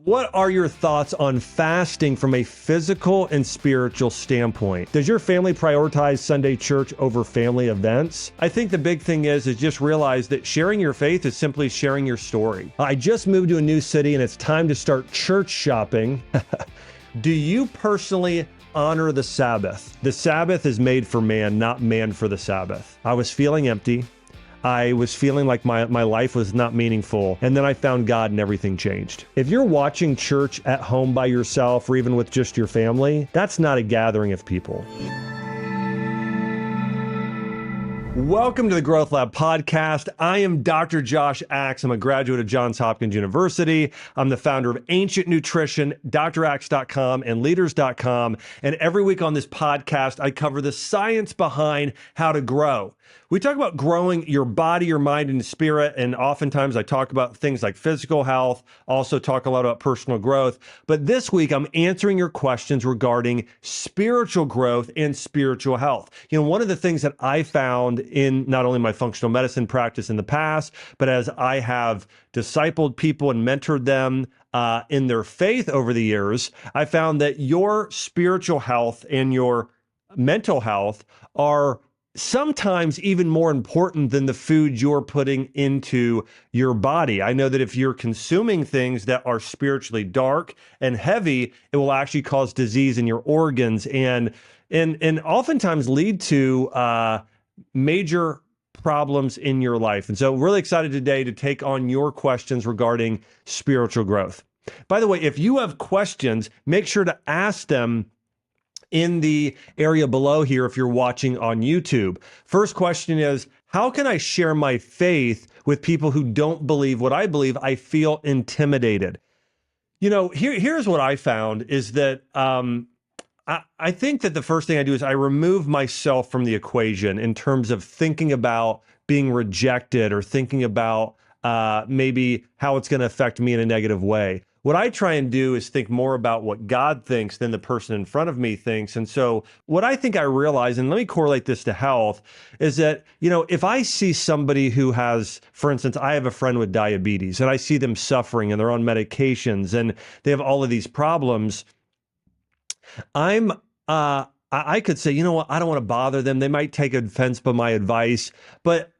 What are your thoughts on fasting from a physical and spiritual standpoint? Does your family prioritize Sunday church over family events? I think the big thing is just realize that sharing your faith is simply sharing your story. I just moved to a new city and it's time to start church shopping. Do you personally honor the Sabbath? The Sabbath is made for man, not man for the Sabbath. I was feeling empty. I was feeling like my life was not meaningful. And then I found God and everything changed. If you're watching church at home by yourself or even with just your family, that's not a gathering of people. Welcome to the Growth Lab podcast. I am Dr. Josh Axe. I'm a graduate of Johns Hopkins University. I'm the founder of Ancient Nutrition, draxe.com, and leaders.com. And every week on this podcast, I cover the science behind how to grow. We talk about growing your body, your mind, and spirit, and oftentimes I talk about things like physical health, also talk a lot about personal growth. But this week, I'm answering your questions regarding spiritual growth and spiritual health. You know, one of the things that I found in not only my functional medicine practice in the past, but as I have discipled people and mentored them in their faith over the years, I found that your spiritual health and your mental health are sometimes even more important than the food you're putting into your body. I know that if you're consuming things that are spiritually dark and heavy, it will actually cause disease in your organs and oftentimes lead to major problems in your life. And so really excited today to take on your questions regarding spiritual growth. By the way, if you have questions, make sure to ask them in the area below here if you're watching on YouTube. First question is, how can I share my faith with people who don't believe what I believe? I feel intimidated. You know, here's what I found is that I think that the first thing I do is I remove myself from the equation in terms of thinking about being rejected or thinking about maybe how it's going to affect me in a negative way. What I try and do is think more about what God thinks than the person in front of me thinks. And so what I think I realize, and let me correlate this to health, is that, you know, if I see somebody who has, for instance, I have a friend with diabetes and I see them suffering and they're on medications and they have all of these problems, I could say, you know what, I don't want to bother them. They might take offense by my advice, but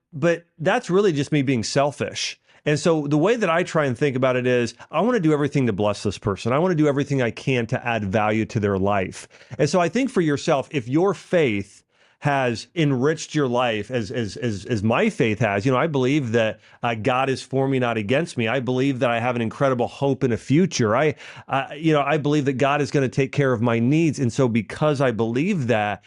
that's really just me being selfish. And so the way that I try and think about it is, I want to do everything to bless this person. I want to do everything I can to add value to their life. And so I think for yourself, if your faith has enriched your life as my faith has, you know, I believe that God is for me, not against me. I believe that I have an incredible hope in a future. I believe that God is going to take care of my needs. And so because I believe that,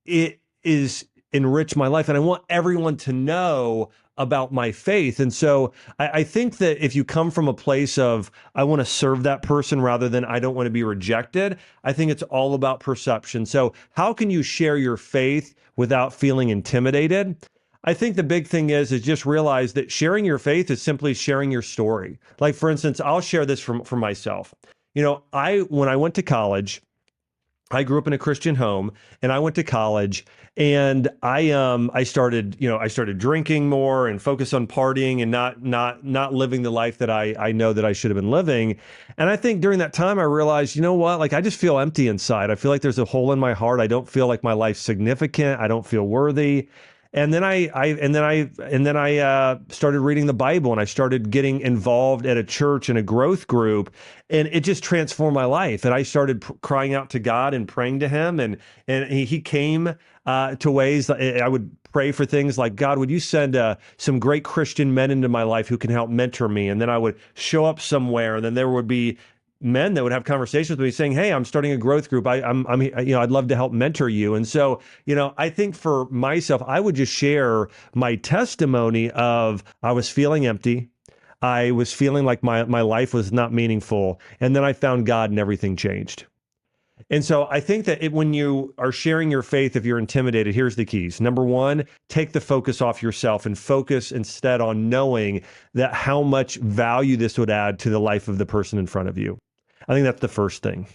it is enriched my life. And I want everyone to know about my faith. And so I think that if you come from a place of, I want to serve that person rather than I don't want to be rejected, I think it's all about perception. So how can you share your faith without feeling intimidated? I think the big thing is just realize that sharing your faith is simply sharing your story. Like, for instance, I'll share this for myself. You know, when I went to college, I grew up in a Christian home and I went to college and I started drinking more and focused on partying and not living the life that I know that I should have been living. And I think during that time I realized, you know what, like I just feel empty inside. I feel like there's a hole in my heart. I don't feel like my life's significant. I don't feel worthy. And then I started reading the Bible and I started getting involved at a church and a growth group, and it just transformed my life. And I started crying out to God and praying to Him, and He came to ways that I would pray for things like, God, would you send some great Christian men into my life who can help mentor me? And then I would show up somewhere, and then there would be men that would have conversations with me saying, hey, I'm starting a growth group. I'd love to help mentor you. And so, you know, I think for myself, I would just share my testimony of I was feeling empty. I was feeling like my life was not meaningful. And then I found God and everything changed. And so I think that when you are sharing your faith, if you're intimidated, here's the keys. Number one, take the focus off yourself and focus instead on knowing that how much value this would add to the life of the person in front of you. I think that's the first thing.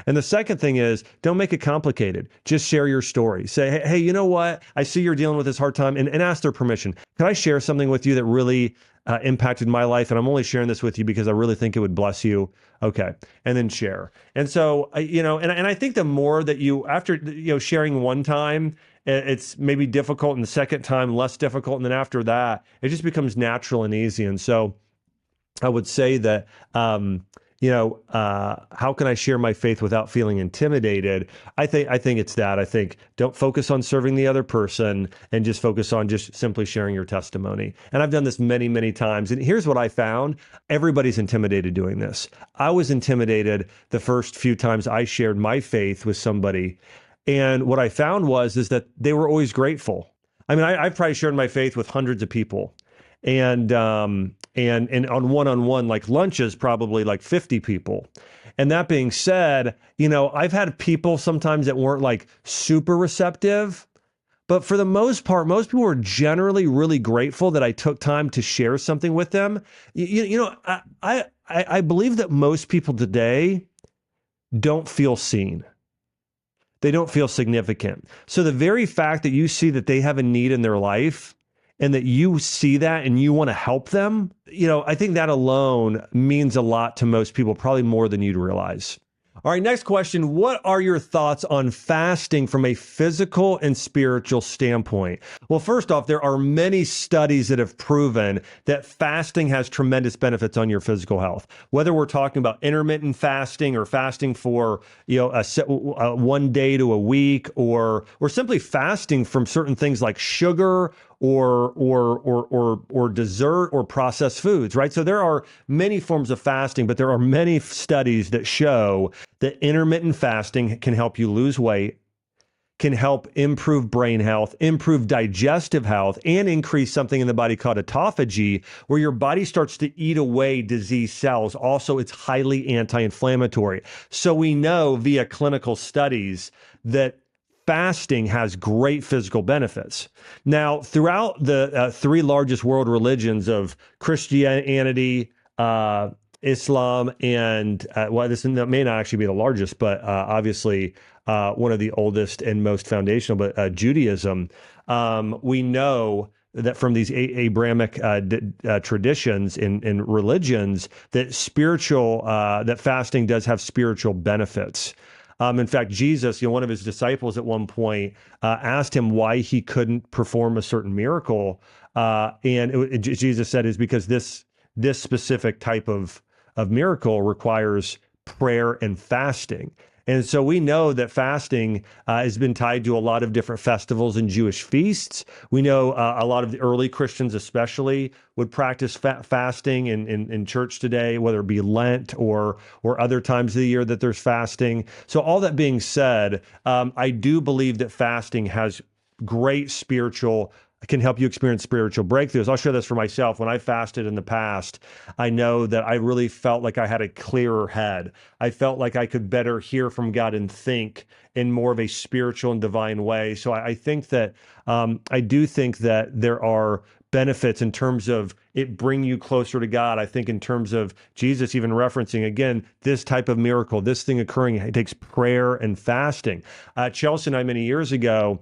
And the second thing is, don't make it complicated. Just share your story. Say, hey, you know what? I see you're dealing with this hard time, and ask their permission. Can I share something with you that really impacted my life? And I'm only sharing this with you because I really think it would bless you. Okay. And then share. And so, and I think the more that you, after, sharing one time, it's maybe difficult, and the second time less difficult. And then after that, it just becomes natural and easy. And so I would say that, how can I share my faith without feeling intimidated? I think it's that. I think don't focus on serving the other person and just focus on just simply sharing your testimony. And I've done this many, many times. And here's what I found. Everybody's intimidated doing this. I was intimidated the first few times I shared my faith with somebody. And what I found is that they were always grateful. I mean, I've probably shared my faith with hundreds of people. And on one-on-one, like lunches, probably like 50 people. And that being said, I've had people sometimes that weren't like super receptive, but for the most part, most people were generally really grateful that I took time to share something with them. I believe that most people today don't feel seen. They don't feel significant. So the very fact that you see that they have a need in their life, and that you see that and you want to help them, I think that alone means a lot to most people, probably more than you'd realize. All right, next question. What are your thoughts on fasting from a physical and spiritual standpoint? Well, first off, there are many studies that have proven that fasting has tremendous benefits on your physical health. Whether we're talking about intermittent fasting or fasting for, one day to a week, or simply fasting from certain things like sugar or dessert or processed foods, right? So there are many forms of fasting, but there are many studies that show that intermittent fasting can help you lose weight, can help improve brain health, improve digestive health, and increase something in the body called autophagy, where your body starts to eat away disease cells. Also, it's highly anti-inflammatory. So we know via clinical studies that fasting has great physical benefits. Now, throughout the three largest world religions of Christianity, Islam, and this may not actually be the largest, but obviously one of the oldest and most foundational, but Judaism, we know that from these Abrahamic traditions in religions, that that fasting does have spiritual benefits. In fact, Jesus, one of his disciples at one point asked him why he couldn't perform a certain miracle, and Jesus said, "Is because this specific type of miracle requires prayer and fasting." And so we know that fasting has been tied to a lot of different festivals and Jewish feasts. We know a lot of the early Christians especially would practice fasting in church today, whether it be Lent or other times of the year that there's fasting. So all that being said, I do believe that fasting has great can help you experience spiritual breakthroughs. I'll share this for myself. When I fasted in the past, I know that I really felt like I had a clearer head. I felt like I could better hear from God and think in more of a spiritual and divine way. So I think that, I do think that there are benefits in terms of it bring you closer to God. I think in terms of Jesus even referencing, again, this type of miracle, this thing occurring, it takes prayer and fasting. Chelsea and I, many years ago,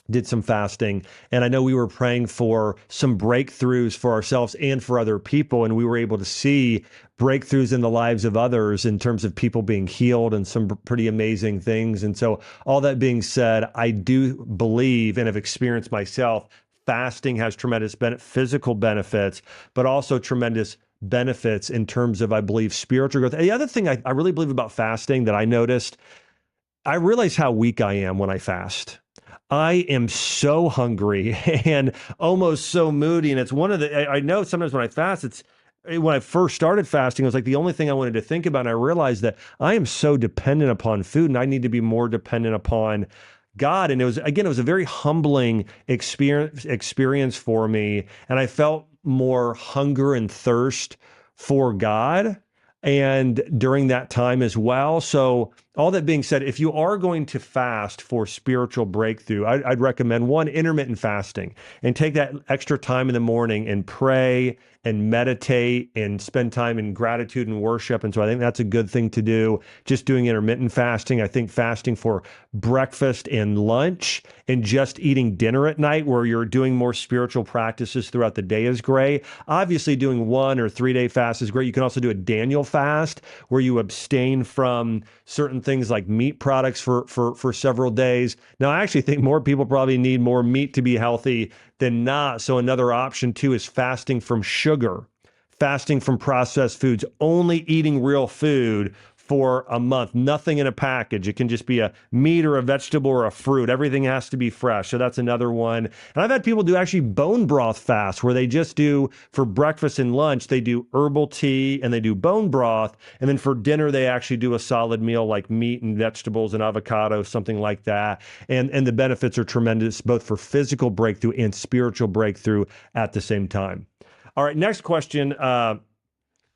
did some fasting, and I know we were praying for some breakthroughs for ourselves and for other people, and we were able to see breakthroughs in the lives of others in terms of people being healed and some pretty amazing things. And so all that being said, I do believe and have experienced myself, fasting has tremendous physical benefits, but also tremendous benefits in terms of, I believe, spiritual growth. And the other thing I really believe about fasting that I noticed, I realize how weak I am when I fast. I am so hungry and almost so moody. And it's I know sometimes when I fast, when I first started fasting, it was like the only thing I wanted to think about. And I realized that I am so dependent upon food and I need to be more dependent upon God. And it was a very humbling experience for me. And I felt more hunger and thirst for God and during that time as well. So all that being said, if you are going to fast for spiritual breakthrough, I'd recommend one, intermittent fasting, and take that extra time in the morning and pray and meditate and spend time in gratitude and worship. And so I think that's a good thing to do. Just doing intermittent fasting. I think fasting for breakfast and lunch and just eating dinner at night where you're doing more spiritual practices throughout the day is great. Obviously, doing 1 or 3 day fast is great. You can also do a Daniel fast where you abstain from certain things like meat products for several days. Now, I actually think more people probably need more meat to be healthy than not. So another option too is fasting from sugar, fasting from processed foods, only eating real food for a month, nothing in a package. It can just be a meat or a vegetable or a fruit. Everything has to be fresh. So that's another one. And I've had people do actually bone broth fast where they just do for breakfast and lunch, they do herbal tea and they do bone broth. And then for dinner, they actually do a solid meal like meat and vegetables and avocado, something like that. And the benefits are tremendous, both for physical breakthrough and spiritual breakthrough at the same time. All right, next question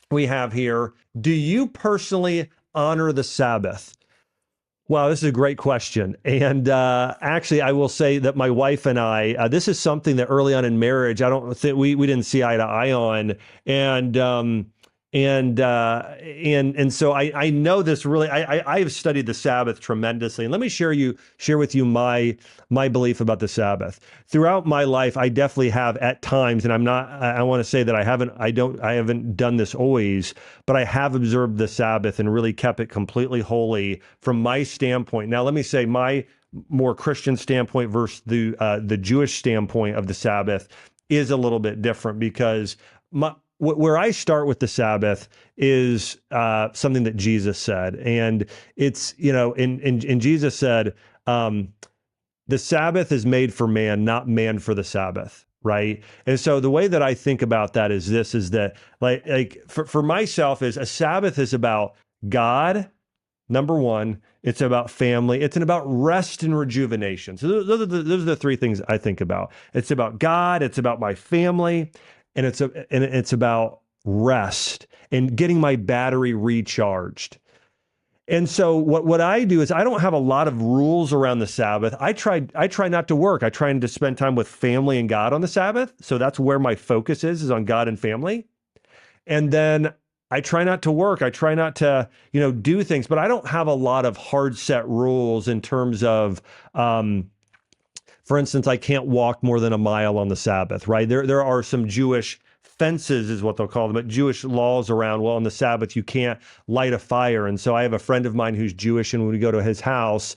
we have here. Do you personally honor the Sabbath? Wow, this is a great question. And actually, I will say that my wife and I, this is something that early on in marriage, I don't think we didn't see eye to eye on. And so I know this really, I have studied the Sabbath tremendously. And let me share with you my belief about the Sabbath. Throughout my life, I definitely have at times, and I want to say that I haven't done this always, but I have observed the Sabbath and really kept it completely holy from my standpoint. Now, let me say my more Christian standpoint versus the Jewish standpoint of the Sabbath is a little bit different because where I start with the Sabbath is something that Jesus said. And it's, and Jesus said, the Sabbath is made for man, not man for the Sabbath, right? And so the way that I think about that is this, is that like for myself is a Sabbath is about God, number one. It's about family. It's about rest and rejuvenation. So those are the three things I think about. It's about God. It's about my family. And it's about rest and getting my battery recharged. And so what I do is I don't have a lot of rules around the Sabbath. I try not to work. I try to spend time with family and God on the Sabbath. So that's where my focus is on God and family. And then I try not to work. I try not to, do things, but I don't have a lot of hard set rules in terms of, for instance, I can't walk more than a mile on the Sabbath, right? There are some Jewish fences is what they'll call them, but Jewish laws around, well, on the Sabbath, you can't light a fire. And so I have a friend of mine who's Jewish, and when we go to his house,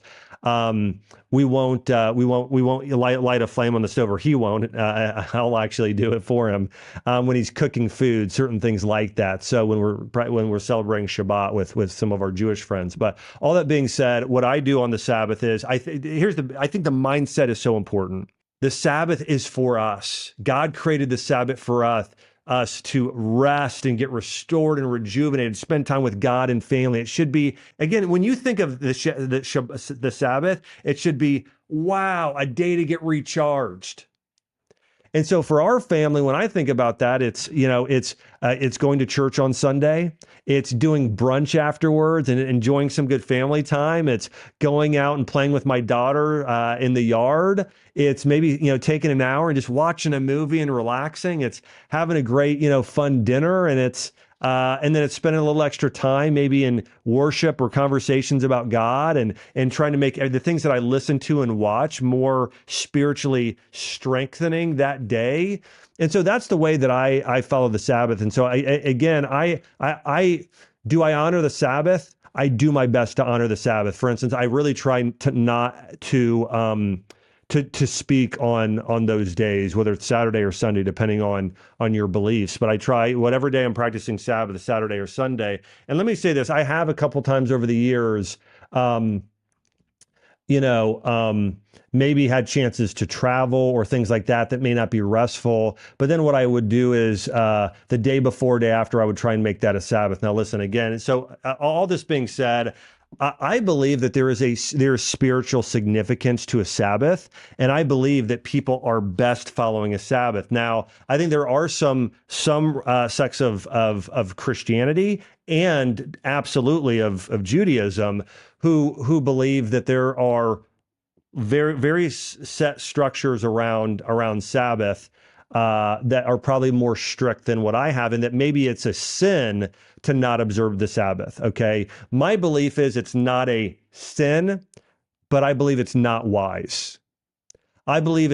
we won't light a flame on the stove, or he won't. I'll actually do it for him when he's cooking food, certain things like that. So when we're celebrating Shabbat with some of our Jewish friends. But all that being said, what I do on the Sabbath is I think the mindset is so important. The Sabbath is for us. God created the Sabbath for us to rest and get restored and rejuvenated, spend time with God and family. It should be, again, when you think of the Sabbath, it should be, wow, a day to get recharged. And so for our family, when I think about that, it's going to church on Sunday. It's doing brunch afterwards and enjoying some good family time. It's going out and playing with my daughter in the yard. It's maybe, taking an hour and just watching a movie and relaxing. It's having a great, fun dinner, and and then it's spending a little extra time maybe in worship or conversations about God and trying to make the things that I listen to and watch more spiritually strengthening that day. And so that's the way that I follow the Sabbath. And so I do I honor the Sabbath? I do my best to honor the Sabbath. For instance, I really try to not to speak on those days, whether it's Saturday or Sunday, depending on your beliefs. But I try whatever day I'm practicing Sabbath, Saturday or Sunday. And let me say this, I have a couple times over the years, maybe had chances to travel or things like that may not be restful. But then what I would do is the day before, day after, I would try and make that a Sabbath. Now, listen, again, so all this being said, I believe that there is spiritual significance to a Sabbath, and I believe that people are best following a Sabbath. Now, I think there are some sects of Christianity and absolutely of Judaism, who believe that there are very set structures around Sabbath that are probably more strict than what I have, and that maybe it's a sin to not observe the Sabbath. Okay, my belief is it's not a sin, but I believe it's not wise. I believe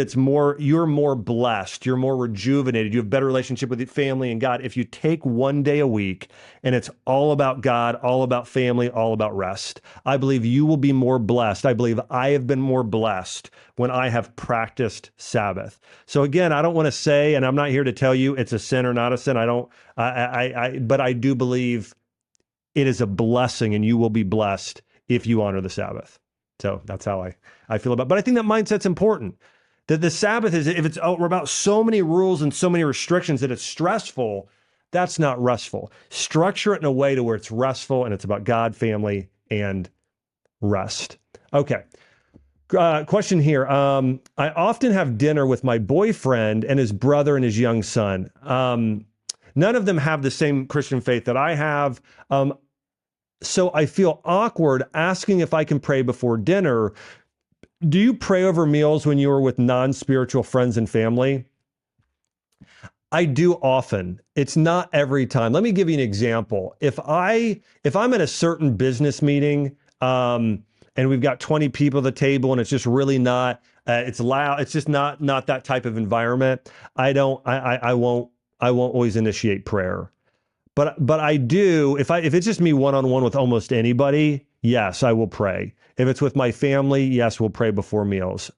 you're more blessed, you're more rejuvenated, you have better relationship with your family and God if you take one day a week and it's all about God, all about family, all about rest. I believe you will be more blessed. I believe I have been more blessed when I have practiced Sabbath. So again, I don't want to say, and I'm not here to tell you it's a sin or not a sin. But I do believe it is a blessing and you will be blessed if you honor the Sabbath. So that's how I feel about it. But I think that mindset's important. That the Sabbath is, if it's we're about so many rules and so many restrictions that it's stressful, that's not restful. Structure it in a way to where it's restful and it's about God, family, and rest. Okay. Question here. I often have dinner with my boyfriend and his brother and his young son. None of them have the same Christian faith that I have. So I feel awkward asking if I can pray before dinner. Do you pray over meals when you are with non-spiritual friends and family? I do often. It's not every time. Let me give you an example. If I'm at a certain business meeting, and we've got 20 people at the table and it's just really not, it's loud. It's just not that type of environment. I won't always initiate prayer. But I do, if it's just me one-on-one with almost anybody, yes, I will pray. If it's with my family, yes, we'll pray before meals.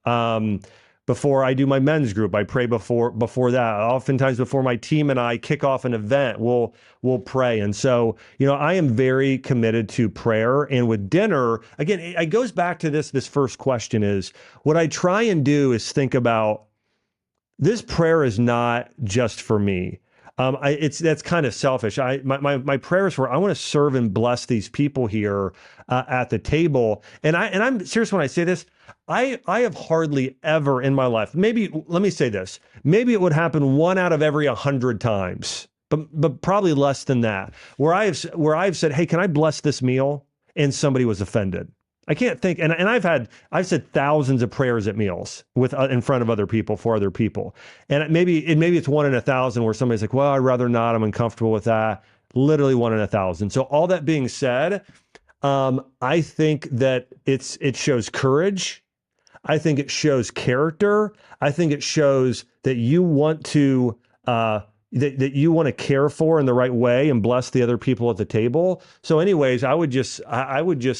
Before I do my men's group, I pray before that. Oftentimes before my team and I kick off an event, we'll pray. And so, I am very committed to prayer. And with dinner, again, it goes back to this first question is, what I try and do is think about, this prayer is not just for me. That's kind of selfish. My prayers were, I want to serve and bless these people here at the table. And I'm serious when I say this. I have hardly ever in my life, maybe, let me say this, maybe it would happen 1 out of every 100 times, but probably less than that, where I've said, hey, can I bless this meal? And somebody was offended. I can't think, and I've said thousands of prayers at meals with in front of other people for other people, and maybe it's 1 in 1,000 where somebody's like, well, I'd rather not. I'm uncomfortable with that. Literally 1 in 1,000. So all that being said, I think that it shows courage. I think it shows character. I think it shows that you want to that you want to care for in the right way and bless the other people at the table. So, anyways, I would just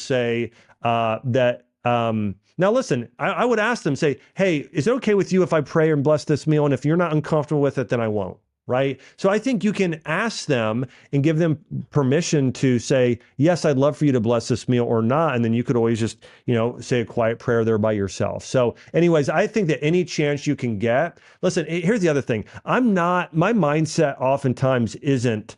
say. That now listen, I would ask them, say, hey, is it okay with you if I pray and bless this meal? And if you're not uncomfortable with it, then I won't, right? So I think you can ask them and give them permission to say, yes, I'd love for you to bless this meal or not. And then you could always just, say a quiet prayer there by yourself. So anyways, I think that any chance you can get, listen, here's the other thing. My mindset oftentimes isn't,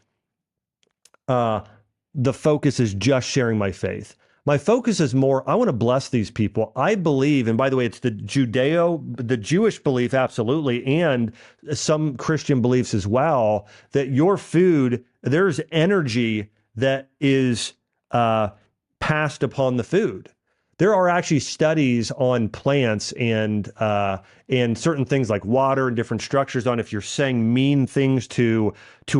the focus is just sharing my faith. My focus is more, I want to bless these people. I believe, and by the way, it's the Jewish belief, absolutely, and some Christian beliefs as well, that your food, there's energy that is passed upon the food. There are actually studies on plants and certain things like water and different structures on if you're saying mean things to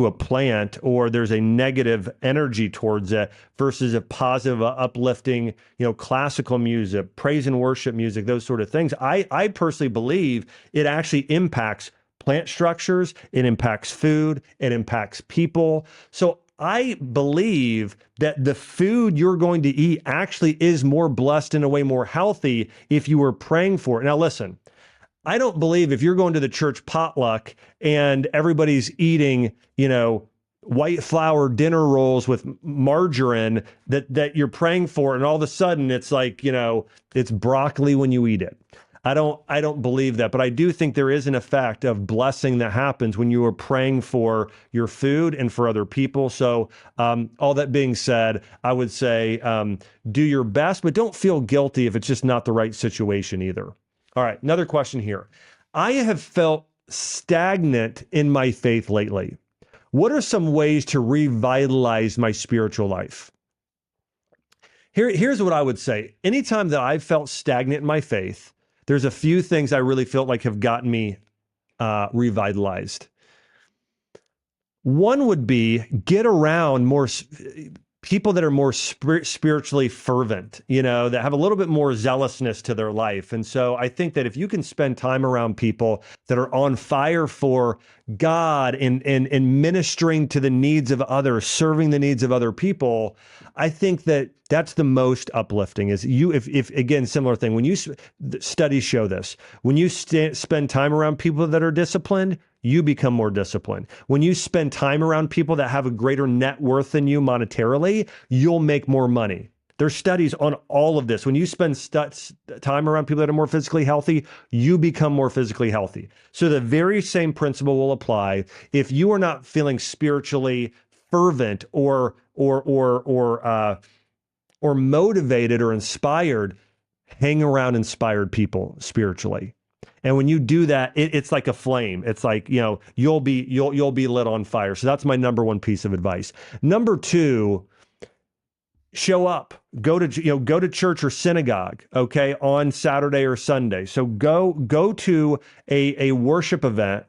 a plant or there's a negative energy towards it versus a positive, uplifting, classical music, praise and worship music, those sort of things. I personally believe it actually impacts plant structures, it impacts food, it impacts people. So I believe that the food you're going to eat actually is more blessed in a way, more healthy if you were praying for it. Now, listen, I don't believe if you're going to the church potluck and everybody's eating, white flour dinner rolls with margarine that you're praying for, and all of a sudden it's like, it's broccoli when you eat it. I don't believe that, but I do think there is an effect of blessing that happens when you are praying for your food and for other people. So all that being said, I would say do your best, but don't feel guilty if it's just not the right situation either. All right, another question here. I have felt stagnant in my faith lately. What are some ways to revitalize my spiritual life? Here's what I would say. Anytime that I've felt stagnant in my faith, there's a few things I really felt like have gotten me revitalized. One would be get around more people that are more spiritually fervent, that have a little bit more zealousness to their life. And so I think that if you can spend time around people that are on fire for God and ministering to the needs of others, serving the needs of other people, I think that that's the most uplifting. Is if again, similar thing, when studies show this, when you spend time around people that are disciplined, you become more disciplined. When you spend time around people that have a greater net worth than you monetarily, you'll make more money. There's studies on all of this. When you spend time around people that are more physically healthy, you become more physically healthy. So the very same principle will apply. If you are not feeling spiritually fervent or motivated or inspired, hang around inspired people spiritually. And when you do that, it's like a flame. It's like, you'll be lit on fire. So that's my number one piece of advice. Number two, show up. Go to church or synagogue, okay, on Saturday or Sunday. So go to a worship event,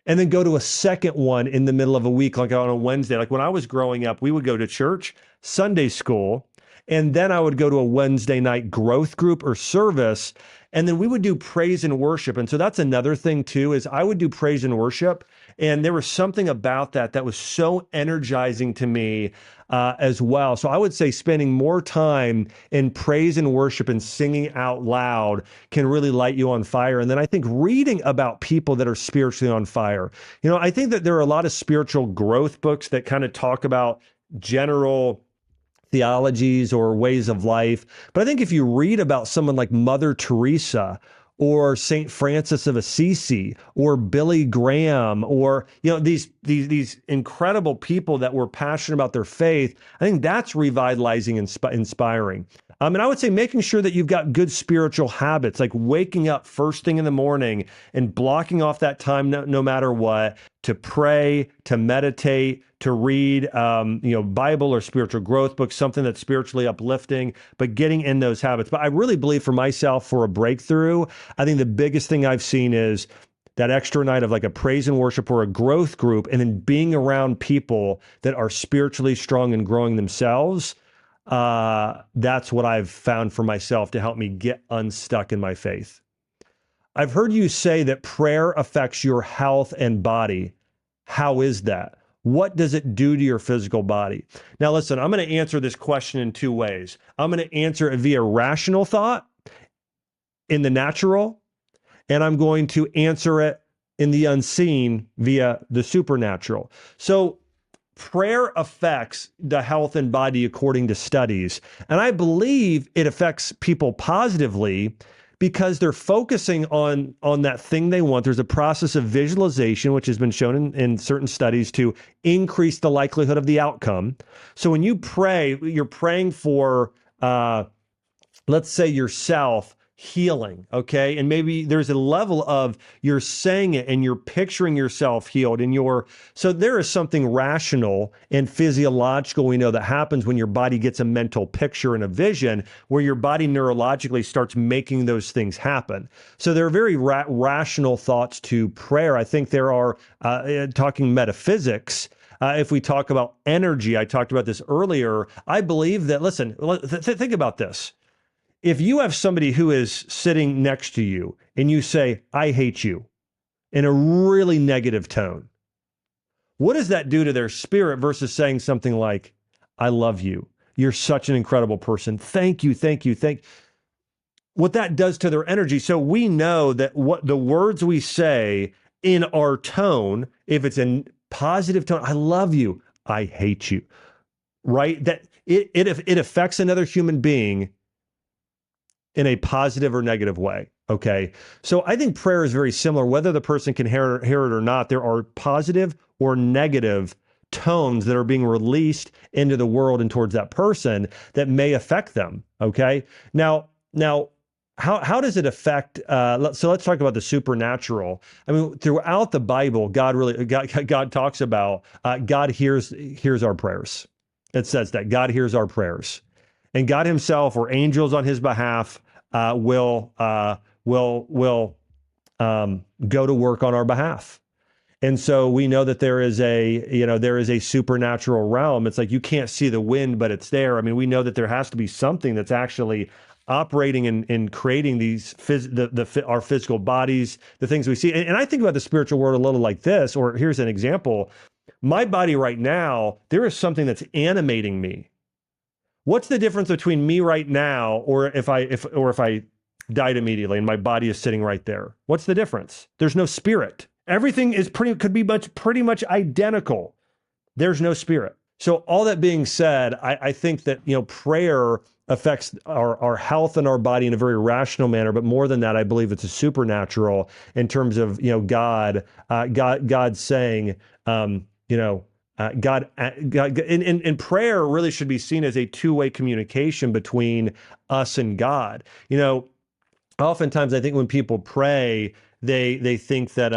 and then go to a second one in the middle of a week, like on a Wednesday. Like when I was growing up, we would go to church, Sunday school, and then I would go to a Wednesday night growth group or service, and then we would do praise and worship. And so that's another thing too, is I would do praise and worship, and there was something about that was so energizing to me as well. So I would say spending more time in praise and worship and singing out loud can really light you on fire. And then I think reading about people that are spiritually on fire. I think that there are a lot of spiritual growth books that kind of talk about general theologies or ways of life. But I think if you read about someone like Mother Teresa or St. Francis of Assisi or Billy Graham or, these incredible people that were passionate about their faith, I think that's revitalizing and inspiring. And I would say making sure that you've got good spiritual habits, like waking up first thing in the morning and blocking off that time, no matter what, to pray, to meditate, to read, Bible or spiritual growth books, something that's spiritually uplifting, but getting in those habits. But I really believe for myself, for a breakthrough, I think the biggest thing I've seen is that extra night of like a praise and worship or a growth group, and then being around people that are spiritually strong and growing themselves. That's what I've found for myself to help me get unstuck in my faith. I've heard you say that prayer affects your health and body. How is that? What does it do to your physical body? Now, listen, I'm going to answer this question in two ways. I'm going to answer it via rational thought in the natural, and I'm going to answer it in the unseen via the supernatural. So prayer affects the health and body according to studies. And I believe it affects people positively because they're focusing on that thing they want. There's a process of visualization, which has been shown in certain studies to increase the likelihood of the outcome. So when you pray, you're praying for, let's say, yourself healing, okay? And maybe there's a level of you're saying it and you're picturing yourself healed so there is something rational and physiological we know that happens when your body gets a mental picture and a vision where your body neurologically starts making those things happen. So there are very rational thoughts to prayer. I think there are, talking metaphysics, if we talk about energy, I talked about this earlier, I believe that, listen, think about this. If you have somebody who is sitting next to you and you say, I hate you, in a really negative tone, what does that do to their spirit versus saying something like, I love you. You're such an incredible person. Thank you. What that does to their energy. So we know that what the words we say in our tone, if it's a positive tone, I love you, I hate you, right? That it affects another human being in a positive or negative way, okay? So I think prayer is very similar. Whether the person can hear it or not, there are positive or negative tones that are being released into the world and towards that person that may affect them, okay? Now, how does it affect? So let's talk about the supernatural. I mean, throughout the Bible, God talks about God hears our prayers. It says that God hears our prayers, and God Himself or angels on His behalf will go to work on our behalf. And so we know that there is a supernatural realm. It's like you can't see the wind, but it's there. I mean, we know that there has to be something that's actually operating and creating these our physical bodies, the things we see. And I think about the spiritual world a little like this, or here's an example. My body right now, there is something that's animating me. What's the difference between me right now, or if I died immediately and my body is sitting right there? What's the difference? There's no spirit. Everything could be pretty much identical. There's no spirit. So all that being said, I think that prayer affects our health and our body in a very rational manner. But more than that, I believe it's a supernatural in terms of God saying God, and prayer really should be seen as a two-way communication between us and God. Oftentimes I think when people pray, they think that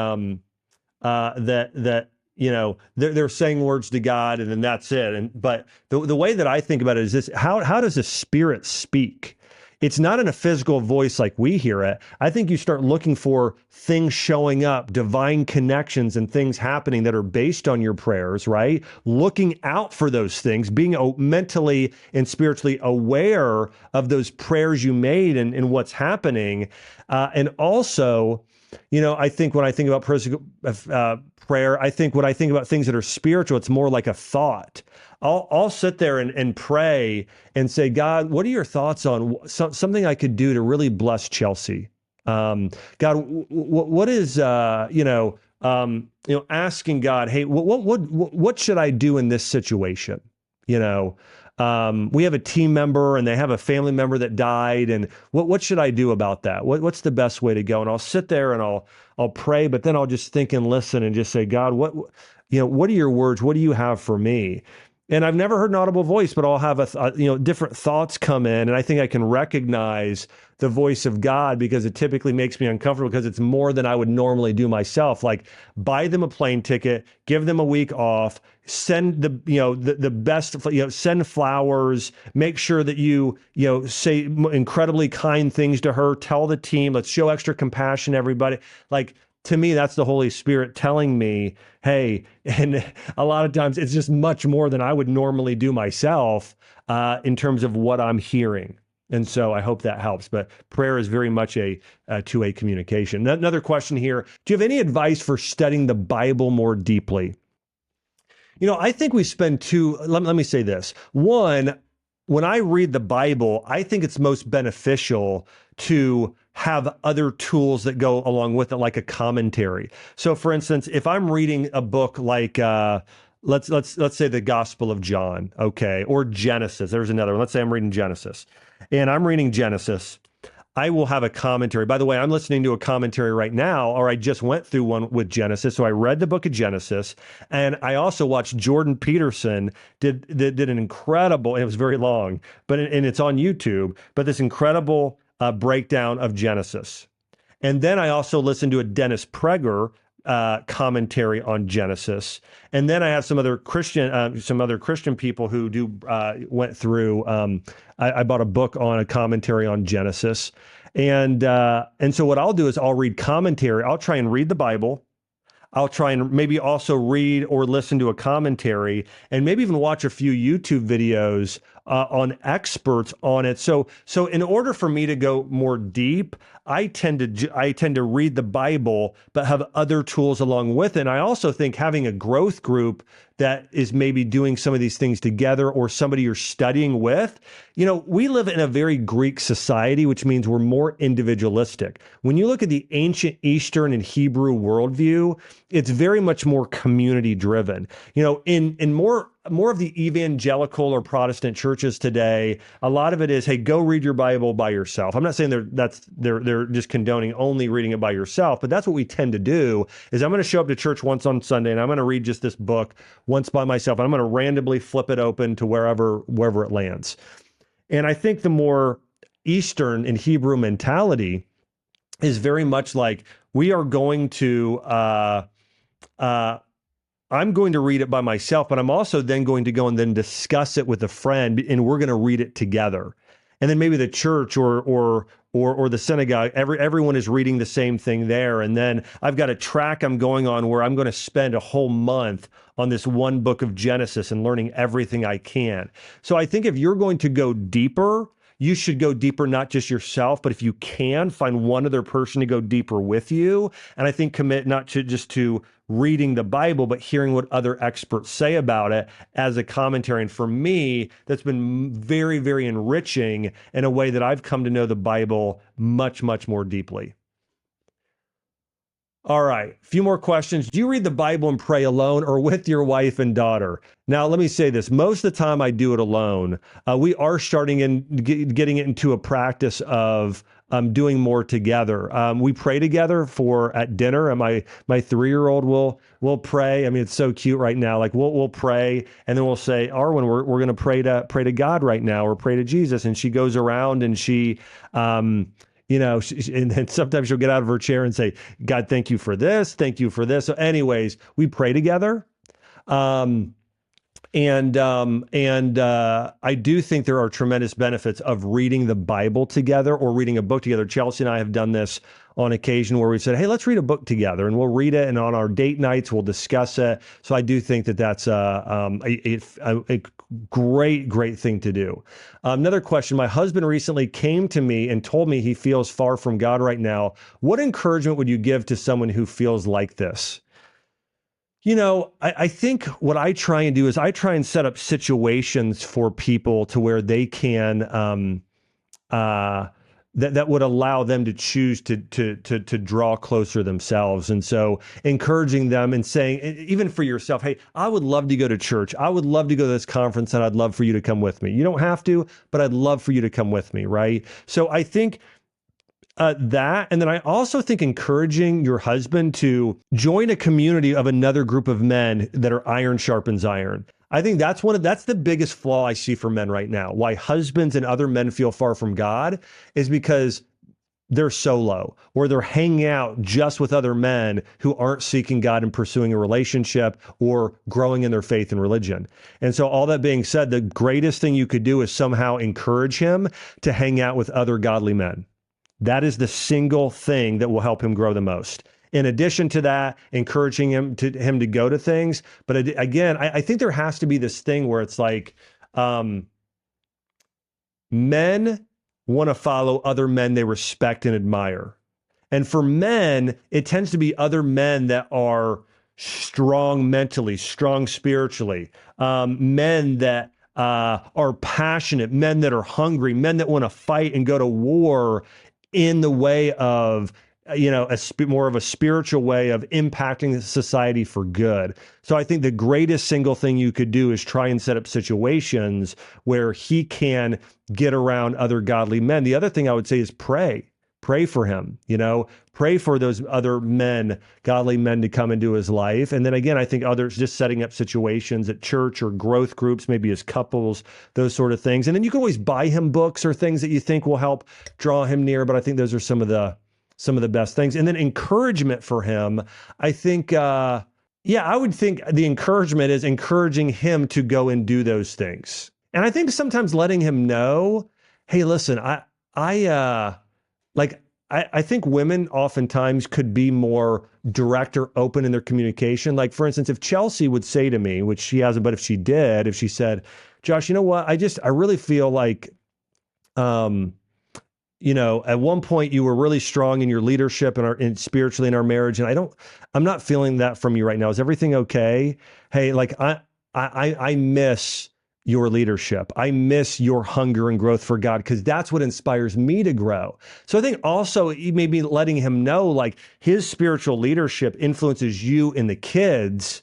they're saying words to God and then that's it. But the way that I think about it is this: how does the Spirit speak? It's not in a physical voice like we hear it. I think you start looking for things showing up, divine connections and things happening that are based on your prayers, right? Looking out for those things, being mentally and spiritually aware of those prayers you made and what's happening. And also, I think when I think about prayer, I think when I think about things that are spiritual, it's more like a thought. I'll sit there and pray and say, God, what are your thoughts on something I could do to really bless Chelsea? God, what is asking God, hey, what should I do in this situation? We have a team member and they have a family member that died, and what should I do about that? What's the best way to go? And I'll sit there and I'll pray, but then I'll just think and listen and just say, God, what are your words? What do you have for me? And I've never heard an audible voice, but I'll have different thoughts come in, and I think I can recognize the voice of God because it typically makes me uncomfortable because it's more than I would normally do myself. Like buy them a plane ticket, give them a week off, send the best, send flowers, make sure that you say incredibly kind things to her, tell the team, let's show extra compassion to everybody. Like, to me, that's the Holy Spirit telling me, hey, and a lot of times it's just much more than I would normally do myself in terms of what I'm hearing. And so I hope that helps. But prayer is very much a two-way communication. Another question here. Do you have any advice for studying the Bible more deeply? I think we spend let me say this. One, when I read the Bible, I think it's most beneficial to have other tools that go along with it, like a commentary. So for instance, if I'm reading a book like, let's say the Gospel of John, okay, or Genesis, there's another one. Let's say I'm reading Genesis and I'm reading Genesis. I will have a commentary. By the way, I'm listening to a commentary right now, or I just went through one with Genesis. So I read the book of Genesis, and I also watched Jordan Peterson did an incredible, and it was very long, and it's on YouTube, but this incredible breakdown of Genesis. And then I also listened to a Dennis Prager commentary on Genesis. And then I have some other Christian people who went through. I bought a book on a commentary on Genesis, and so what I'll do is I'll read commentary. I'll try and read the Bible. I'll try and maybe also read or listen to a commentary, and maybe even watch a few YouTube videos on experts on it. So in order for me to go more deep, I tend to read the Bible, but have other tools along with it. And I also think having a growth group that is maybe doing some of these things together, or somebody you're studying with. We live in a very Greek society, which means we're more individualistic. When you look at the ancient Eastern and Hebrew worldview, it's very much more community driven. In more of the evangelical or Protestant churches today, a lot of it is, hey, go read your Bible by yourself. I'm not saying they're just condoning only reading it by yourself, but that's what we tend to do. Is I'm going to show up to church once on Sunday and I'm going to read just this book once by myself. And I'm going to randomly flip it open to wherever it lands. And I think the more Eastern and Hebrew mentality is very much like we are going to, I'm going to read it by myself, but I'm also then going to go and then discuss it with a friend, and we're going to read it together. And then maybe the church or the synagogue, everyone is reading the same thing there. And then I've got a track I'm going on where I'm going to spend a whole month on this one book of Genesis and learning everything I can. So I think if you're going to go deeper, you should go deeper, not just yourself, but if you can, find one other person to go deeper with you. And I think commit not to just to reading the Bible, but hearing what other experts say about it as a commentary. And for me, that's been very, very enriching in a way that I've come to know the Bible much, much more deeply. All right, a few more questions. Do you read the Bible and pray alone or with your wife and daughter? Now, let me say this. Most of the time I do it alone. We are starting getting it into a practice of doing more together. We pray together at dinner, and my 3-year-old will pray. I mean, it's so cute right now. Like we'll pray, and then we'll say, Arwen, we're going to pray to God right now, or pray to Jesus. And she goes around and she, and then sometimes she'll get out of her chair and say, God, thank you for this. Thank you for this. So anyways, we pray together. I do think there are tremendous benefits of reading the Bible together or reading a book together. Chelsea and I have done this on occasion where we said, hey, let's read a book together, and we'll read it. And on our date nights, we'll discuss it. So I do think that that's a great, great thing to do. Another question. My husband recently came to me and told me he feels far from God right now. What encouragement would you give to someone who feels like this? I think what I try and do is I try and set up situations for people to where they can, that would allow them to choose to draw closer themselves. And so encouraging them and saying, even for yourself, hey, I would love to go to church. I would love to go to this conference, and I'd love for you to come with me. You don't have to, but I'd love for you to come with me, right? So I think that, and then I also think encouraging your husband to join a community of another group of men that are iron sharpens iron. I think that's the biggest flaw I see for men right now. Why husbands and other men feel far from God is because they're solo, or they're hanging out just with other men who aren't seeking God and pursuing a relationship or growing in their faith and religion. And so all that being said, the greatest thing you could do is somehow encourage him to hang out with other godly men. That is the single thing that will help him grow the most. In addition to that, encouraging him to go to things. But again, I think there has to be this thing where it's like men want to follow other men they respect and admire. And for men, it tends to be other men that are strong mentally, strong spiritually, men that are passionate, men that are hungry, men that want to fight and go to war in the way of, more of a spiritual way of impacting society for good. So I think the greatest single thing you could do is try and set up situations where he can get around other godly men. The other thing I would say is pray. Pray for him, pray for those other men, godly men, to come into his life. And then again, I think others just setting up situations at church or growth groups, maybe as couples, those sort of things. And then you can always buy him books or things that you think will help draw him near. But I think those are some of the best things. And then encouragement for him, I think, I would think the encouragement is encouraging him to go and do those things. And I think sometimes letting him know, hey, listen, I think women oftentimes could be more direct or open in their communication. Like, for instance, if Chelsea would say to me, which she hasn't, but if she did, if she said, Josh, you know what? I really feel like, at one point you were really strong in your leadership and spiritually in our marriage. And I'm not feeling that from you right now. Is everything okay? Hey, like I miss your leadership. I miss your hunger and growth for God, because that's what inspires me to grow. So I think also maybe letting him know, like, his spiritual leadership influences you and the kids.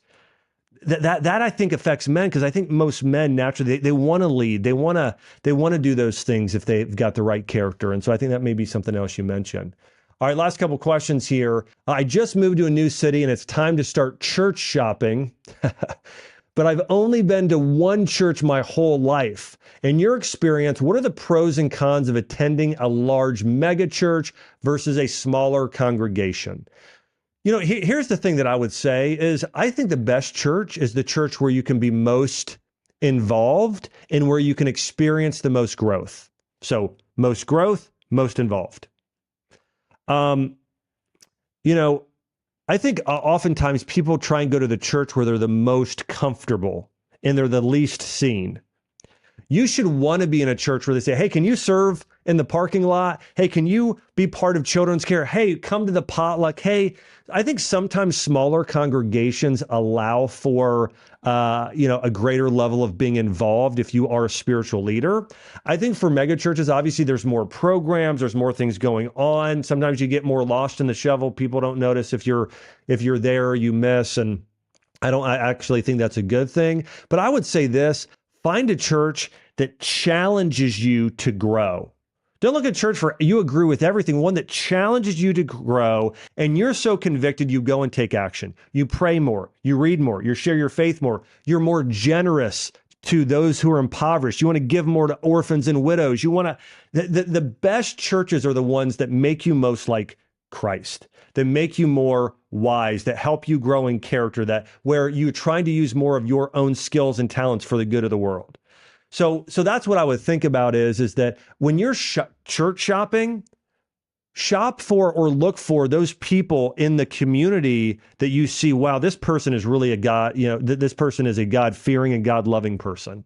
That I think affects men, because I think most men naturally they want to lead. They want to do those things if they've got the right character. And so I think that may be something else you mentioned. All right, last couple questions here. I just moved to a new city and it's time to start church shopping. but I've only been to one church my whole life. In your experience, what are the pros and cons of attending a large mega church versus a smaller congregation? Here's the thing that I would say is I think the best church is the church where you can be most involved and where you can experience the most growth. So most growth, most involved. I think oftentimes people try and go to the church where they're the most comfortable and they're the least seen. You should want to be in a church where they say, hey, can you serve in the parking lot? Hey, can you be part of children's care? Hey, come to the potluck. Hey, I think sometimes smaller congregations allow for, a greater level of being involved if you are a spiritual leader. I think for mega churches, obviously there's more programs, there's more things going on. Sometimes you get more lost in the shovel. People don't notice if you're there, you miss. And I actually think that's a good thing. But I would say this, find a church that challenges you to grow. Don't look at church for you agree with everything. One that challenges you to grow, and you're so convicted, you go and take action. You pray more, you read more, you share your faith more. You're more generous to those who are impoverished. You want to give more to orphans and widows. You want to. The best churches are the ones that make you most like Christ, that make you more wise, that help you grow in character, that where you're trying to use more of your own skills and talents for the good of the world. So that's what I would think about is that when you're church shopping, shop for or look for those people in the community that you see, wow, this person is really a God, this person is a God-fearing and God-loving person.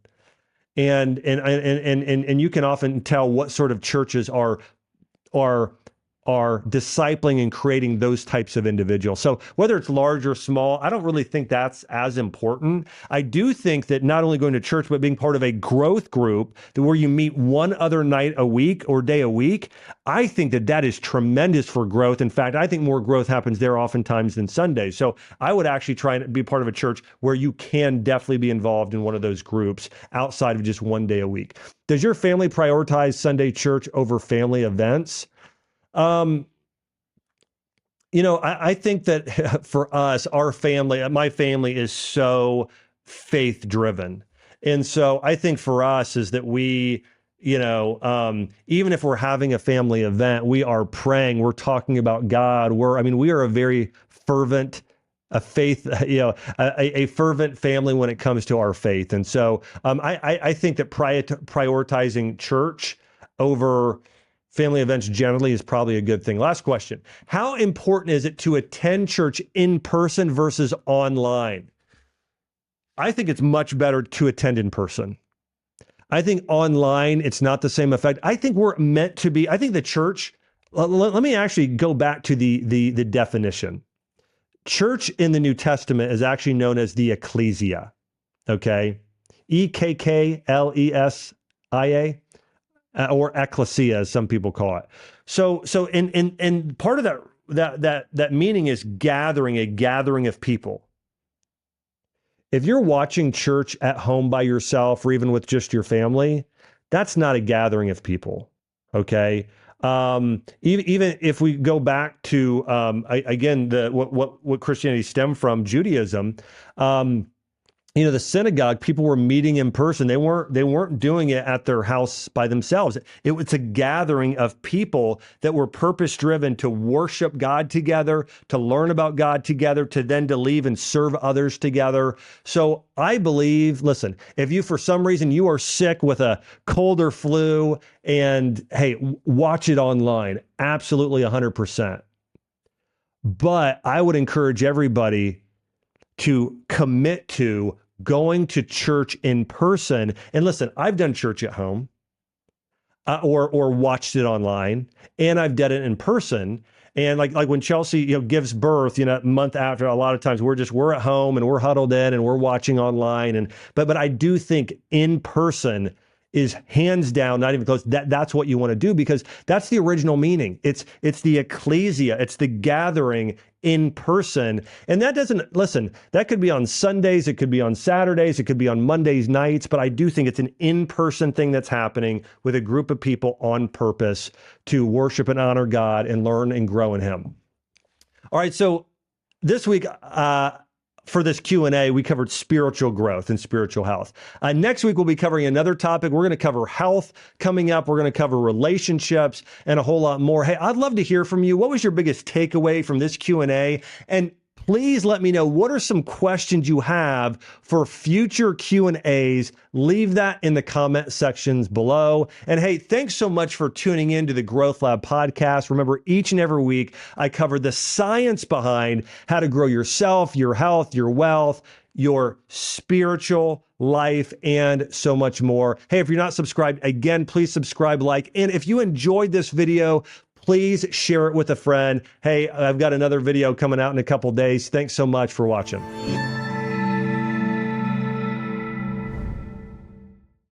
And you can often tell what sort of churches are discipling and creating those types of individuals. So whether it's large or small, I don't really think that's as important. I do think that not only going to church, but being part of a growth group where you meet one other night a week or day a week, I think that is tremendous for growth. In fact, I think more growth happens there oftentimes than Sundays. So I would actually try and be part of a church where you can definitely be involved in one of those groups outside of just one day a week. Does your family prioritize Sunday church over family events? I think that for us, my family is so faith driven. And so I think for us is that we, even if we're having a family event, we are praying, we're talking about God. We are a very fervent, a fervent family when it comes to our faith. And so I think that prioritizing church over family events generally is probably a good thing. Last question. How important is it to attend church in person versus online? I think it's much better to attend in person. I think online, it's not the same effect. I think we're meant to be, I think the church, let me actually go back to the definition. Church in the New Testament is actually known as the ecclesia, okay? Ekklesia. Or ecclesia, as some people call it. So and part of that meaning is gathering, a gathering of people. If you're watching church at home by yourself, or even with just your family, that's not a gathering of people. Okay. Even if we go back to again what Christianity stemmed from, Judaism. The synagogue, people were meeting in person. They weren't doing it at their house by themselves. It was a gathering of people that were purpose-driven to worship God together, to learn about God together, to then to leave and serve others together. So I believe, listen, if you, for some reason, you are sick with a cold or flu, and hey, watch it online. Absolutely 100%. But I would encourage everybody to commit to going to church in person. And listen, I've done church at home or watched it online, and I've done it in person. And like when Chelsea gives birth, a month after, a lot of times we're at home and we're huddled in and we're watching online. But I do think in person is hands down, not even close. That's what you want to do, because that's the original meaning. It's the ecclesia. It's the gathering in person. And that could be on Sundays. It could be on Saturdays. It could be on Mondays nights. But I do think it's an in-person thing that's happening with a group of people on purpose to worship and honor God and learn and grow in Him. All right. So this week, for this Q&A, we covered spiritual growth and spiritual health. Next week, we'll be covering another topic. We're going to cover health coming up. We're going to cover relationships and a whole lot more. Hey, I'd love to hear from you. What was your biggest takeaway from this Q&A? And please let me know, what are some questions you have for future Q&As? Leave that in the comment sections below. And hey, thanks so much for tuning in to the Growth Lab podcast. Remember, each and every week, I cover the science behind how to grow yourself, your health, your wealth, your spiritual life, and so much more. Hey, if you're not subscribed, again, please subscribe, like, and if you enjoyed this video, please share it with a friend. Hey, I've got another video coming out in a couple days. Thanks so much for watching.